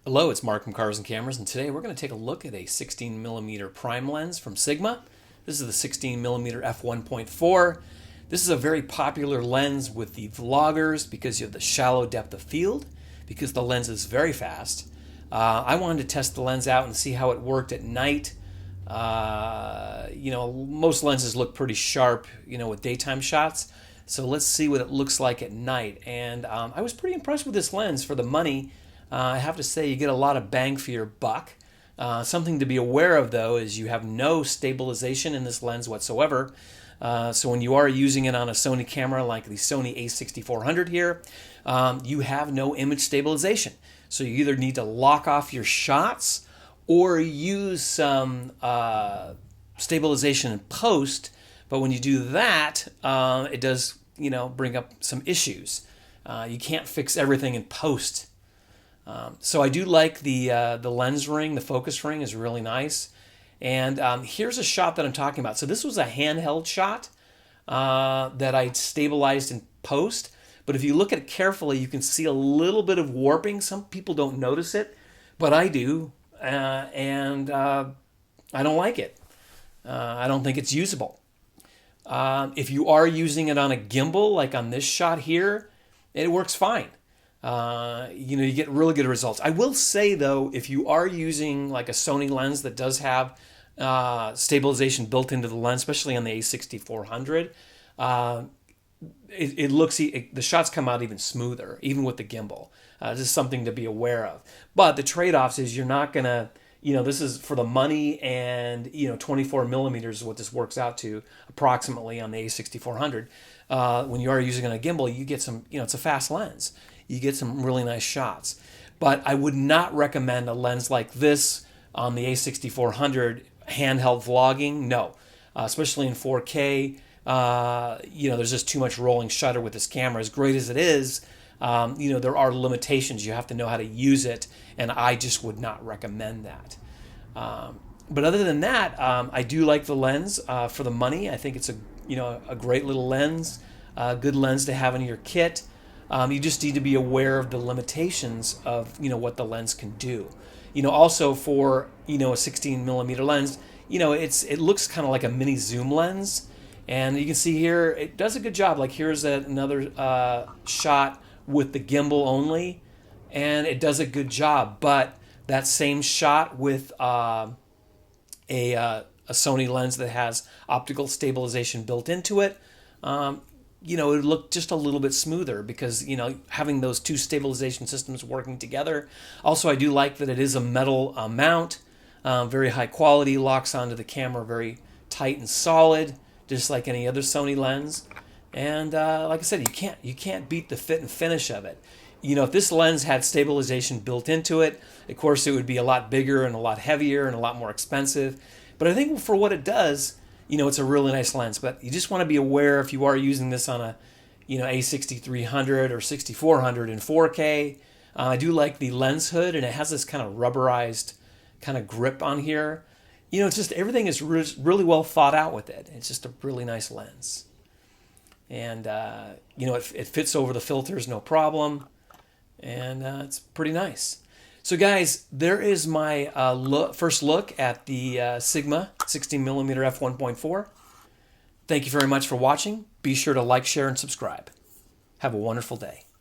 Hello, it's Mark from Cars and Cameras, and today we're going to take a look at a 16mm prime lens from Sigma. This is the 16mm f1.4. This is a very popular lens with the vloggers because you have the shallow depth of field, because the lens is very fast. I wanted to test the lens out and see how it worked at night. Most lenses look pretty sharp, with daytime shots. So let's see what it looks like at night. And I was pretty impressed with this lens for the money. I have to say you get a lot of bang for your buck. Something to be aware of though is you have no stabilization in this lens whatsoever. So when you are using it on a Sony camera like the Sony a6400 here, you have no image stabilization. So you either need to lock off your shots or use some stabilization in post. But when you do that, it does bring up some issues. You can't fix everything in post. So I do like the lens ring. The focus ring is really nice. And here's a shot that I'm talking about. So this was a handheld shot that I stabilized in post. But if you look at it carefully, you can see a little bit of warping. Some people don't notice it, but I do. And I don't like it. I don't think it's usable. If you are using it on a gimbal, like on this shot here, it works fine. You get really good results. I will say though, if you are using like a Sony lens that does have stabilization built into the lens, especially on the a6400, the shots come out even smoother, even with the gimbal. This is something to be aware of. But the trade-offs is you're not gonna, this is for the money, and 24 millimeters is what this works out to approximately on the a6400. When you are using it on a gimbal, you get some, it's a fast lens. You get some really nice shots. But I would not recommend a lens like this on the a6400 handheld vlogging. No, especially in 4K. There's just too much rolling shutter with this camera. As great as it is, there are limitations. You have to know how to use it, and I just would not recommend that. But other than that, I do like the lens for the money. I think it's a great little lens, good lens to have in your kit. You just need to be aware of the limitations of what the lens can do. Also for a 16mm lens, it looks kind of like a mini zoom lens, and you can see here it does a good job. Like here's another shot with the gimbal only, and it does a good job. But that same shot with a Sony lens that has optical stabilization built into it, it would look just a little bit smoother because, having those two stabilization systems working together. Also, I do like that it is a metal mount, very high quality, locks onto the camera very tight and solid, just like any other Sony lens. And like I said, you can't beat the fit and finish of it. If this lens had stabilization built into it, of course, it would be a lot bigger and a lot heavier and a lot more expensive. But I think for what it does, it's a really nice lens. But you just want to be aware if you are using this on a, a6300 or 6400 in 4K. I do like the lens hood, and it has this kind of rubberized kind of grip on here. It's just everything is really well thought out with it. It's just a really nice lens. And, it fits over the filters, no problem. And it's pretty nice. So guys, there is my first look at the Sigma 16mm f1.4. Thank you very much for watching. Be sure to like, share, and subscribe. Have a wonderful day.